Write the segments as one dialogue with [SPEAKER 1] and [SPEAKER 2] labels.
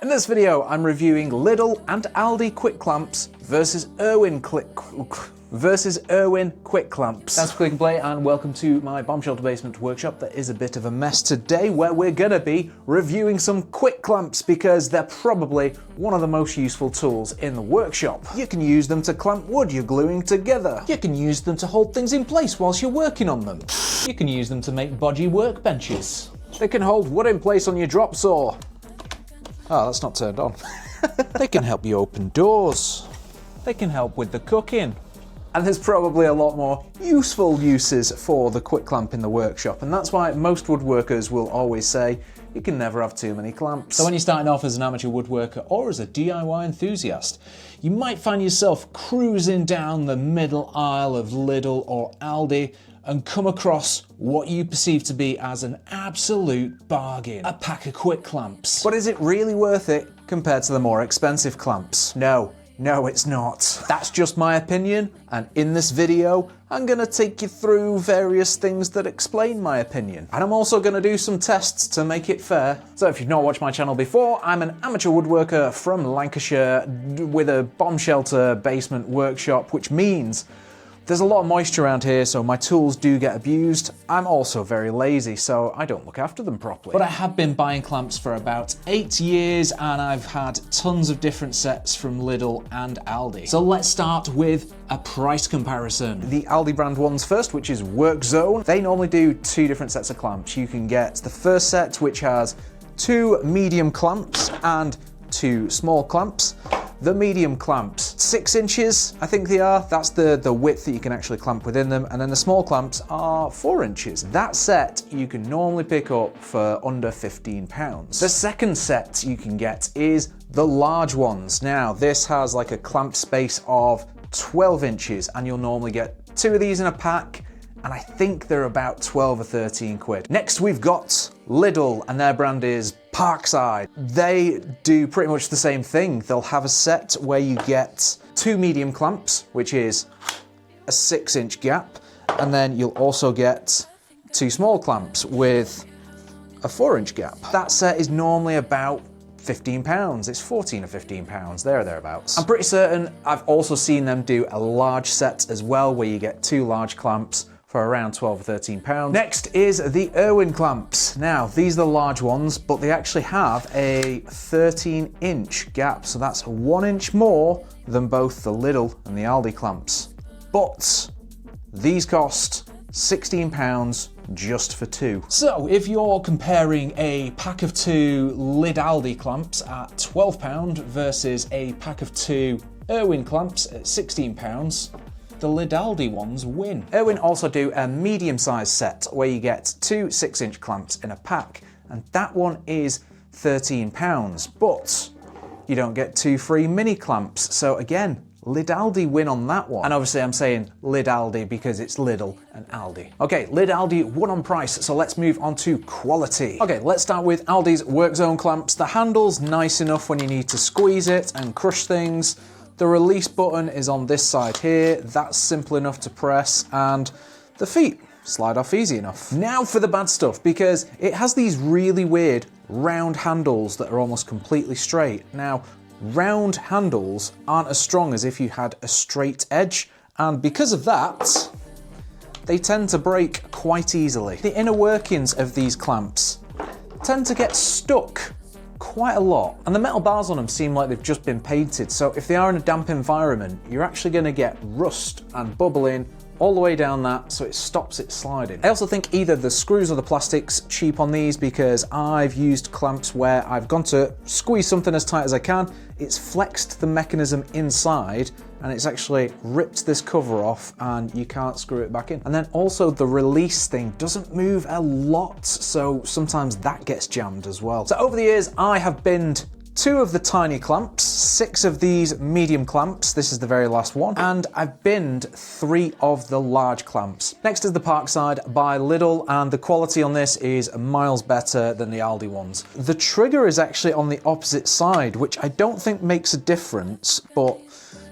[SPEAKER 1] In this video, I'm reviewing Lidl and Aldi quick clamps versus Irwin quick clamps. That's Click and Play, and welcome to my bomb shelter basement workshop that is a bit of a mess today, where we're gonna be reviewing some quick clamps because they're probably one of the most useful tools in the workshop. You can use them to clamp wood you're gluing together. You can use them to hold things in place whilst you're working on them. You can use them to make bodgy workbenches. They can hold wood in place on your drop saw. Oh, that's not turned on. They can help you open doors. They can help with the cooking. And there's probably a lot more useful uses for the quick clamp in the workshop, and that's why most woodworkers will always say you can never have too many clamps. So when you're starting off as an amateur woodworker or as a DIY enthusiast, you might find yourself cruising down the middle aisle of Lidl or Aldi and come across what you perceive to be as an absolute bargain, a pack of quick clamps. But is it really worth it compared to the more expensive clamps? No, it's not. That's just my opinion, and in this video, I'm gonna take you through various things that explain my opinion. And I'm also gonna do some tests to make it fair. So if you've not watched my channel before, I'm an amateur woodworker from Lancashire with a bomb shelter basement workshop, which means there's a lot of moisture around here, so my tools do get abused. I'm also very lazy, so I don't look after them properly. But I have been buying clamps for about 8 years, and I've had tons of different sets from Lidl and Aldi. So let's start with a price comparison. The Aldi brand ones first, which is Workzone. They normally do 2 different sets of clamps. You can get the first set, which has 2 medium clamps and 2 small clamps. The medium clamps, 6 inches, I think they are. That's the width that you can actually clamp within them. And then the small clamps are 4 inches. That set you can normally pick up for under £15. The second set you can get is the large ones. Now, this has like a clamp space of 12 inches, and you'll normally get 2 of these in a pack, and I think they're about 12 or 13 quid. Next, we've got Lidl, and their brand is Parkside. They do pretty much the same thing. They'll have a set where you get 2 medium clamps, which is a 6-inch gap, and then you'll also get 2 small clamps with a 4-inch gap. That set is normally about £15. It's 14 or £15, there or thereabouts. I'm pretty certain I've also seen them do a large set as well, where you get 2 large clamps for around 12 or 13 pounds. Next is the Irwin Clamps. Now, these are the large ones, but they actually have a 13-inch gap, so that's 1 inch more than both the Lidl and the Aldi clamps. But these cost £16 just for 2. So if you're comparing a pack of 2 Lid Aldi clamps at £12 versus a pack of 2 Irwin clamps at £16, the Lid Aldi ones win. Irwin also do a medium-sized set where you get 2 6-inch clamps in a pack, and that one is £13, but you don't get 2 free mini clamps. So again, Lid Aldi win on that one. And obviously I'm saying Lid Aldi because it's Lidl and Aldi. Okay, Lid Aldi won on price, so let's move on to quality. Okay, let's start with Aldi's Workzone clamps. The handle's nice enough when you need to squeeze it and crush things. The release button is on this side here. That's simple enough to press, and the feet slide off easy enough. Now for the bad stuff, because it has these really weird round handles that are almost completely straight. Now, round handles aren't as strong as if you had a straight edge, and because of that, they tend to break quite easily. The inner workings of these clamps tend to get stuck quite a lot, and the metal bars on them seem like they've just been painted, so if they are in a damp environment, you're actually going to get rust and bubbling all the way down that, so it stops it sliding. I also think either the screws or the plastic's cheap on these, because I've used clamps where I've gone to squeeze something as tight as I can, it's flexed the mechanism inside, and it's actually ripped this cover off, and you can't screw it back in. And then also the release thing doesn't move a lot, so sometimes that gets jammed as well. So over the years, I have binned 2 of the tiny clamps, 6 of these medium clamps, this is the very last one, and I've binned 3 of the large clamps. Next is the Parkside by Lidl, and the quality on this is miles better than the Aldi ones. The trigger is actually on the opposite side, which I don't think makes a difference, but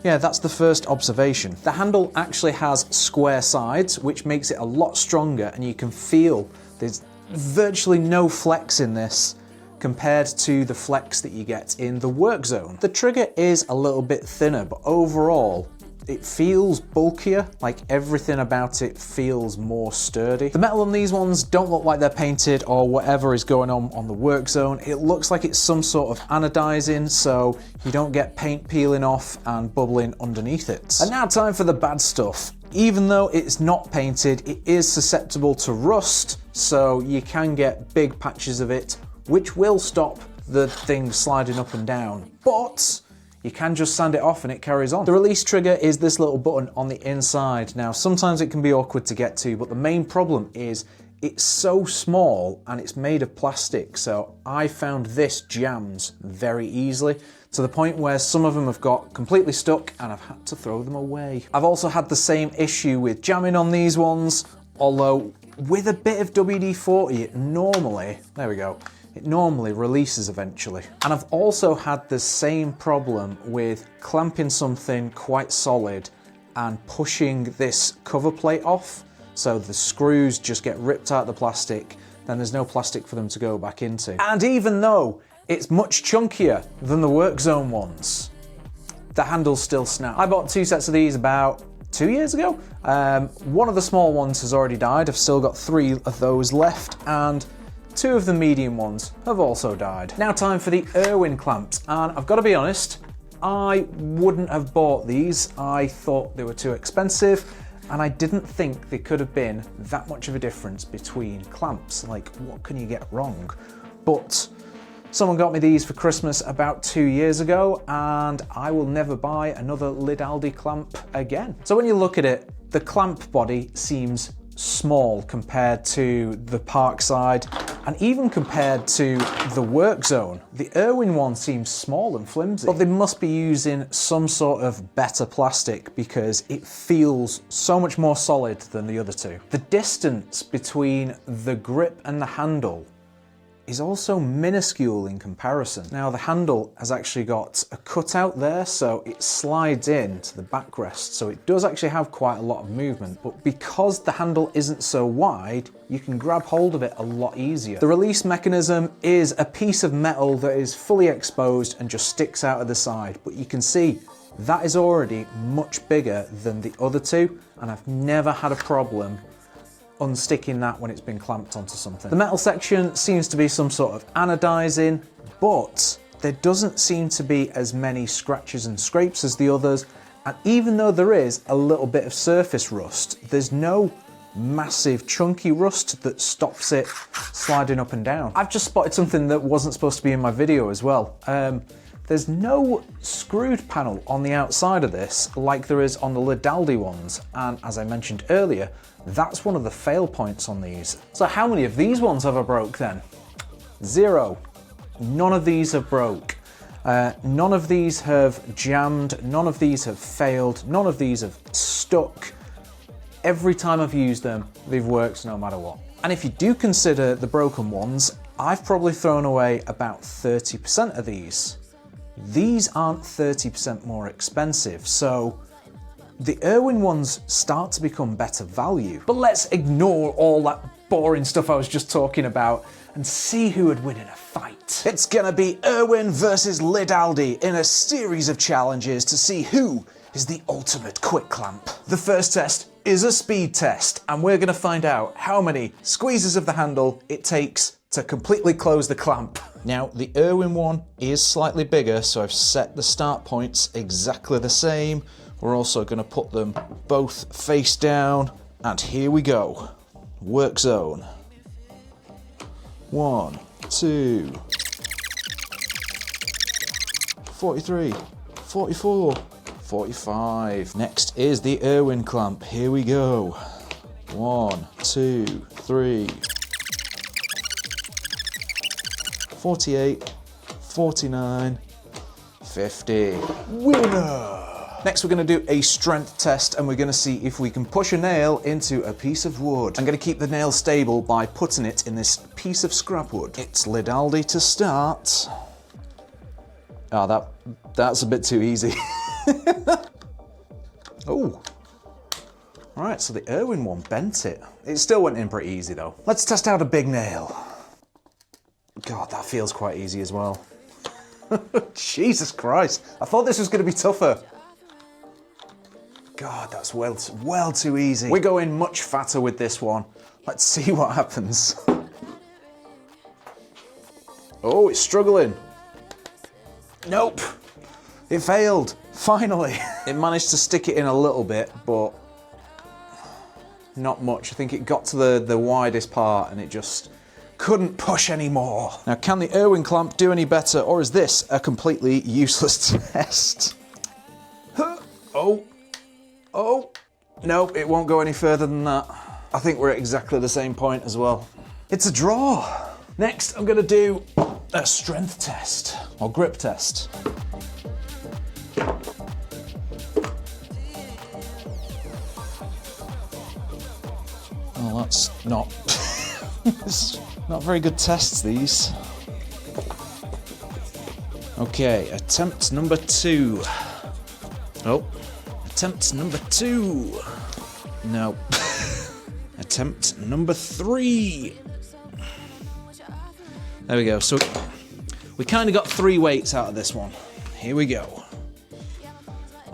[SPEAKER 1] yeah, that's the first observation. The handle actually has square sides, which makes it a lot stronger, and you can feel there's virtually no flex in this compared to the flex that you get in the Workzone. The trigger is a little bit thinner, but overall, it feels bulkier, like everything about it feels more sturdy. The metal on these ones don't look like they're painted or whatever is going on the Workzone. It looks like it's some sort of anodizing, so you don't get paint peeling off and bubbling underneath it. And now time for the bad stuff. Even though it's not painted, it is susceptible to rust, so you can get big patches of it, which will stop the thing sliding up and down. But you can just sand it off and it carries on. The release trigger is this little button on the inside. Now, sometimes it can be awkward to get to, but the main problem is it's so small and it's made of plastic. So I found this jams very easily to the point where some of them have got completely stuck and I've had to throw them away. I've also had the same issue with jamming on these ones, although with a bit of WD-40, it normally, there we go, it normally releases eventually. And I've also had the same problem with clamping something quite solid and pushing this cover plate off, so the screws just get ripped out of the plastic, then there's no plastic for them to go back into. And even though it's much chunkier than the Workzone ones, the handles still snap. I bought 2 sets of these about 2 years ago. One of the small ones has already died. I've still got 3 of those left, and 2 of the medium ones have also died. Now time for the Irwin Clamps, and I've got to be honest, I wouldn't have bought these. I thought they were too expensive, and I didn't think there could have been that much of a difference between clamps. Like, what can you get wrong? But someone got me these for Christmas about 2 years ago, and I will never buy another Lidl Aldi clamp again. So when you look at it, the clamp body seems small compared to the Parkside and even compared to the Workzone. The Irwin one seems small and flimsy, but they must be using some sort of better plastic because it feels so much more solid than the other two. The distance between the grip and the handle is also minuscule in comparison. Now the handle has actually got a cutout there, so it slides in to the backrest, so it does actually have quite a lot of movement, but because the handle isn't so wide, you can grab hold of it a lot easier. The release mechanism is a piece of metal that is fully exposed and just sticks out of the side, but you can see that is already much bigger than the other two, and I've never had a problem unsticking that when it's been clamped onto something. The metal section seems to be some sort of anodizing, but there doesn't seem to be as many scratches and scrapes as the others, and even though there is a little bit of surface rust, there's no massive chunky rust that stops it sliding up and down. I've just spotted something that wasn't supposed to be in my video as well. There's no screwed panel on the outside of this like there is on the Lidl Aldi ones, and as I mentioned earlier, that's one of the fail points on these. So how many of these ones have I broke then? 0. None of these have broke. None of these have jammed, none of these have failed, none of these have stuck. Every time I've used them, they've worked no matter what. And if you do consider the broken ones, I've probably thrown away about 30% of these. These aren't 30% more expensive, so the Irwin ones start to become better value. But let's ignore all that boring stuff I was just talking about and see who would win in a fight. It's gonna be Irwin versus Lidl Aldi in a series of challenges to see who is the ultimate quick clamp. The first test is a speed test, and we're gonna find out how many squeezes of the handle it takes to completely close the clamp. Now, the Irwin one is slightly bigger, so I've set the start points exactly the same. We're also going to put them both face down, and here we go. Workzone. 1, 2, 43, 44, 45. Next is the Irwin clamp. Here we go. 1, 2, 3. 48, 49, 50. Winner! Next we're going to do a strength test, and we're going to see if we can push a nail into a piece of wood. I'm going to keep the nail stable by putting it in this piece of scrap wood. It's Lidl Aldi to start. Oh, that's a bit too easy. Oh. Alright, so the Irwin one bent it. It still went in pretty easy though. Let's test out a big nail. God, that feels quite easy as well. Jesus Christ, I thought this was going to be tougher. God, that's well too easy. We're going much fatter with this one. Let's see what happens. Oh, it's struggling. Nope, it failed, finally. It managed to stick it in a little bit, but not much. I think it got to the widest part and it just couldn't push anymore. Now, can the Irwin clamp do any better, or is this a completely useless test? Oh, no, it won't go any further than that. I think we're at exactly the same point as well. It's a draw. Next, I'm gonna do a strength test, or grip test. Well, that's not, it's not very good tests, these. Okay, attempt number 2. Oh. Attempt number 2. No. Attempt number 3. There we go. So we kind of got 3 weights out of this one. Here we go.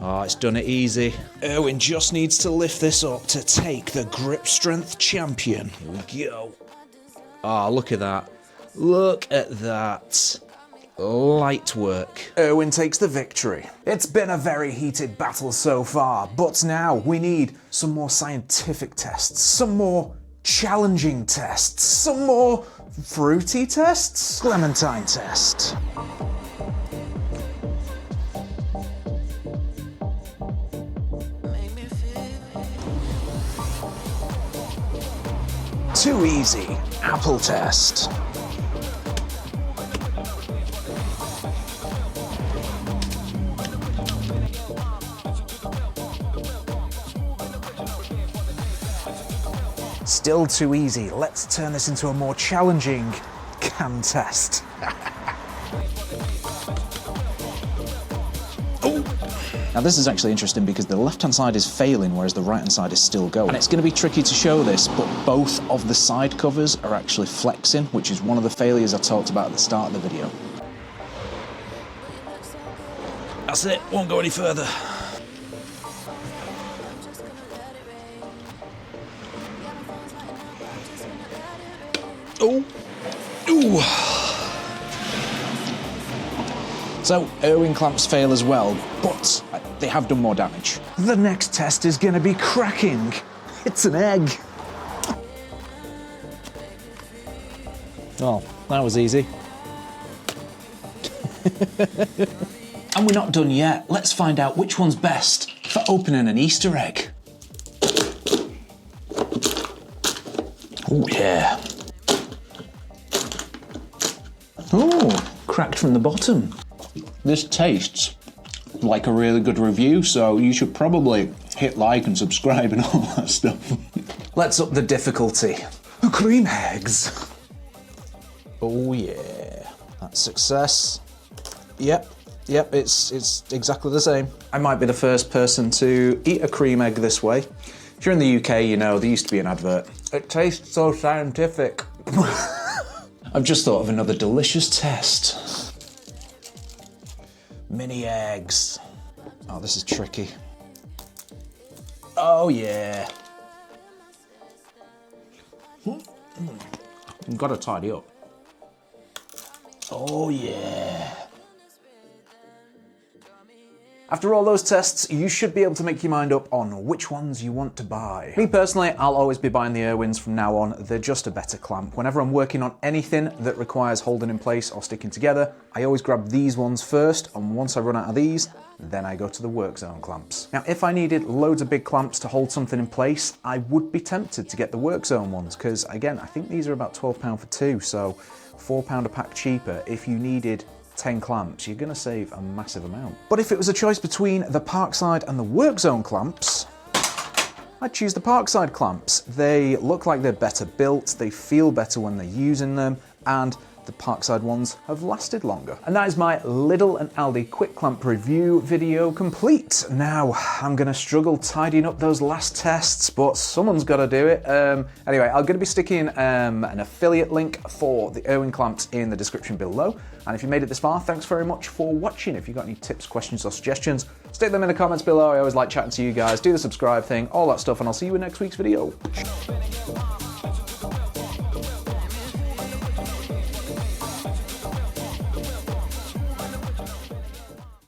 [SPEAKER 1] Oh, it's done it easy. Irwin just needs to lift this up to take the grip strength champion. Here we go. Oh, look at that. Look at that. Light work. Irwin takes the victory. It's been a very heated battle so far, but now we need some more scientific tests, some more challenging tests, some more fruity tests, clementine test. Too easy. Apple test. Still too easy. Let's turn this into a more challenging can test.
[SPEAKER 2] Now this is actually interesting because the left-hand side is failing whereas the right-hand side is still going. And it's going to be tricky to show this, but both of the side covers are actually flexing, which is one of the failures I talked about at the start of the video.
[SPEAKER 1] That's it, won't go any further. Oh, ooh.
[SPEAKER 2] So, Irwin clamps fail as well, but they have done more damage.
[SPEAKER 1] The next test is going to be cracking. It's an egg.
[SPEAKER 2] Oh, that was easy. And we're not done yet. Let's find out which one's best for opening an Easter egg. Oh, yeah. Oh, cracked from the bottom. This tastes like a really good review, so you should probably hit like and subscribe and all that stuff.
[SPEAKER 1] Let's up the difficulty. Cream eggs.
[SPEAKER 2] Oh yeah, that's success. Yep, it's exactly the same.
[SPEAKER 1] I might be the first person to eat a cream egg this way. If you're in the UK, you know, there used to be an advert. It tastes so scientific.
[SPEAKER 2] I've just thought of another delicious test. Mini eggs. Oh, this is tricky. Oh yeah. You've got to tidy up. Oh yeah.
[SPEAKER 1] After all those tests, you should be able to make your mind up on which ones you want to buy. Me personally, I'll always be buying the Irwins from now on. They're just a better clamp. Whenever I'm working on anything that requires holding in place or sticking together, I always grab these ones first, and once I run out of these, then I go to the Workzone clamps. Now, if I needed loads of big clamps to hold something in place, I would be tempted to get the Workzone ones, because again, I think these are about £12 for 2, so £4 a pack cheaper if you needed 10 clamps, you're gonna save a massive amount. But if it was a choice between the Parkside and the Workzone clamps, I'd choose the Parkside clamps. They look like they're better built, they feel better when they're using them, and the Parkside ones have lasted longer. And that is my Lidl and Aldi quick clamp review video complete. Now, I'm gonna struggle tidying up those last tests, but someone's gotta do it. Anyway, I'm gonna be sticking an affiliate link for the Irwin Clamps in the description below. And if you made it this far, thanks very much for watching. If you've got any tips, questions, or suggestions, stick them in the comments below. I always like chatting to you guys. Do the subscribe thing, all that stuff, and I'll see you in next week's video.